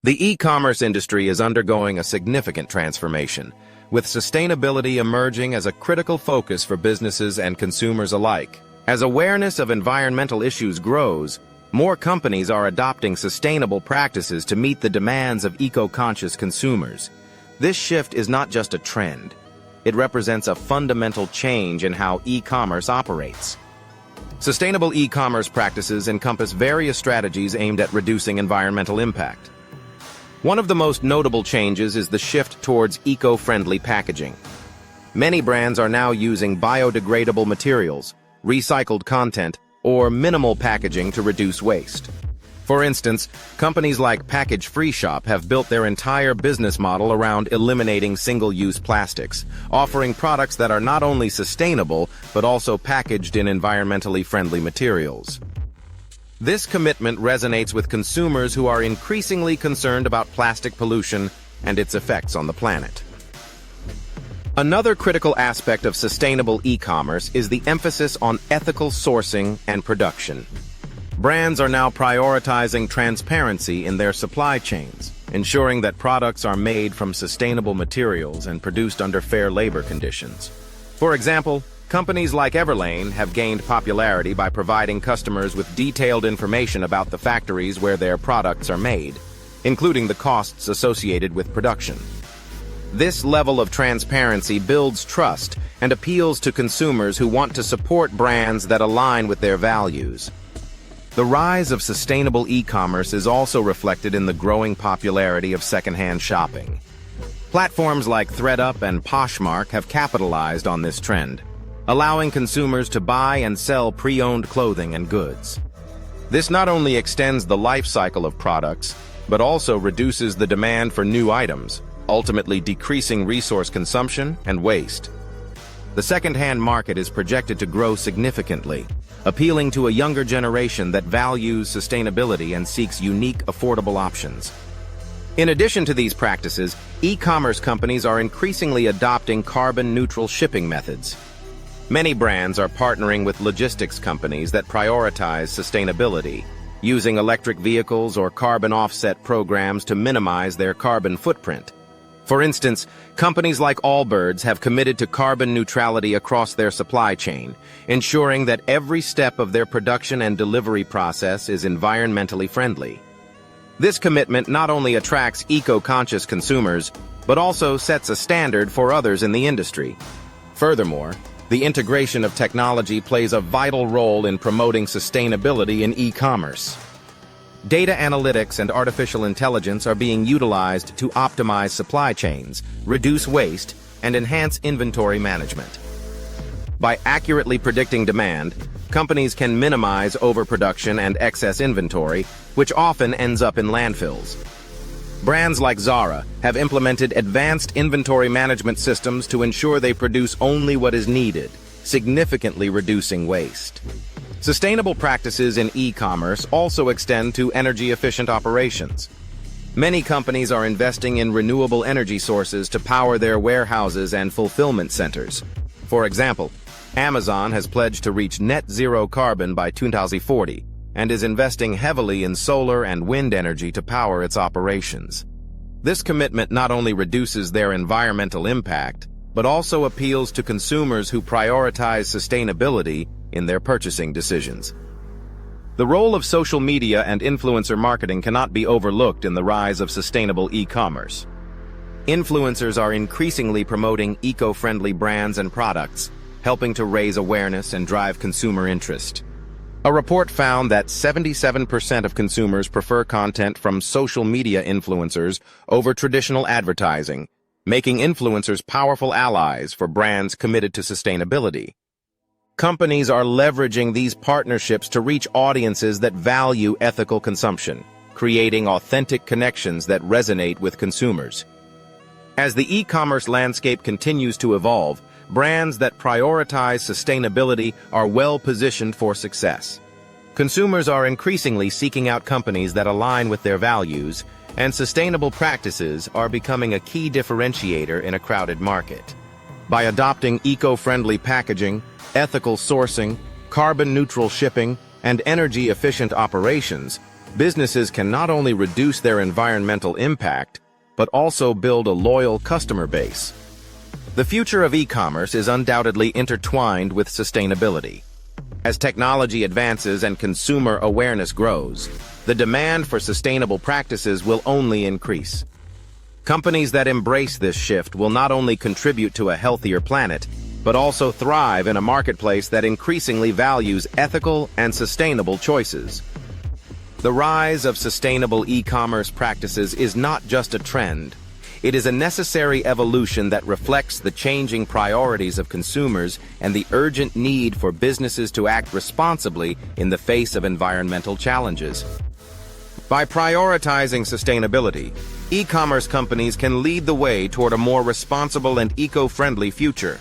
The e-commerce industry is undergoing a significant transformation, with sustainability emerging as a critical focus for businesses and consumers alike. As awareness of environmental issues grows, more companies are adopting sustainable practices to meet the demands of eco-conscious consumers. This shift is not just a trend. It represents a fundamental change in how e-commerce operates. Sustainable e-commerce practices encompass various strategies aimed at reducing environmental impact. One of the most notable changes is the shift towards eco-friendly packaging. Many brands are now using biodegradable materials, recycled content, or minimal packaging to reduce waste. For instance, companies like Package Free Shop have built their entire business model around eliminating single-use plastics, offering products that are not only sustainable, but also packaged in environmentally friendly materials. This commitment resonates with consumers who are increasingly concerned about plastic pollution and its effects on the planet. Another critical aspect of sustainable e-commerce is the emphasis on ethical sourcing and production. Brands are now prioritizing transparency in their supply chains, ensuring that products are made from sustainable materials and produced under fair labor conditions. For example, companies like Everlane have gained popularity by providing customers with detailed information about the factories where their products are made, including the costs associated with production. This level of transparency builds trust and appeals to consumers who want to support brands that align with their values. The rise of sustainable e-commerce is also reflected in the growing popularity of secondhand shopping. Platforms like ThredUp and Poshmark have capitalized on this trend, allowing consumers to buy and sell pre-owned clothing and goods. This not only extends the life cycle of products, but also reduces the demand for new items, ultimately decreasing resource consumption and waste. The second-hand market is projected to grow significantly, appealing to a younger generation that values sustainability and seeks unique, affordable options. In addition to these practices, e-commerce companies are increasingly adopting carbon-neutral shipping methods. Many brands are partnering with logistics companies that prioritize sustainability, using electric vehicles or carbon offset programs to minimize their carbon footprint. For instance, companies like Allbirds have committed to carbon neutrality across their supply chain, ensuring that every step of their production and delivery process is environmentally friendly. This commitment not only attracts eco-conscious consumers, but also sets a standard for others in the industry. Furthermore, the integration of technology plays a vital role in promoting sustainability in e-commerce. Data analytics and artificial intelligence are being utilized to optimize supply chains, reduce waste, and enhance inventory management. By accurately predicting demand, companies can minimize overproduction and excess inventory, which often ends up in landfills. Brands like Zara have implemented advanced inventory management systems to ensure they produce only what is needed, significantly reducing waste. Sustainable practices in e-commerce also extend to energy-efficient operations. Many companies are investing in renewable energy sources to power their warehouses and fulfillment centers. For example, Amazon has pledged to reach net zero carbon by 2040 and is investing heavily in solar and wind energy to power its operations. This commitment not only reduces their environmental impact, but also appeals to consumers who prioritize sustainability in their purchasing decisions. The role of social media and influencer marketing cannot be overlooked in the rise of sustainable e-commerce. Influencers are increasingly promoting eco-friendly brands and products, helping to raise awareness and drive consumer interest. A report found that 77% of consumers prefer content from social media influencers over traditional advertising, making influencers powerful allies for brands committed to sustainability. Companies are leveraging these partnerships to reach audiences that value ethical consumption, creating authentic connections that resonate with consumers. As the e-commerce landscape continues to evolve, brands that prioritize sustainability are well positioned for success. Consumers are increasingly seeking out companies that align with their values, and sustainable practices are becoming a key differentiator in a crowded market. By adopting eco-friendly packaging, ethical sourcing, carbon-neutral shipping, and energy-efficient operations, businesses can not only reduce their environmental impact, but also build a loyal customer base. The future of e-commerce is undoubtedly intertwined with sustainability. As technology advances and consumer awareness grows, the demand for sustainable practices will only increase. Companies that embrace this shift will not only contribute to a healthier planet, but also thrive in a marketplace that increasingly values ethical and sustainable choices. The rise of sustainable e-commerce practices is not just a trend. It is a necessary evolution that reflects the changing priorities of consumers and the urgent need for businesses to act responsibly in the face of environmental challenges. By prioritizing sustainability, e-commerce companies can lead the way toward a more responsible and eco-friendly future.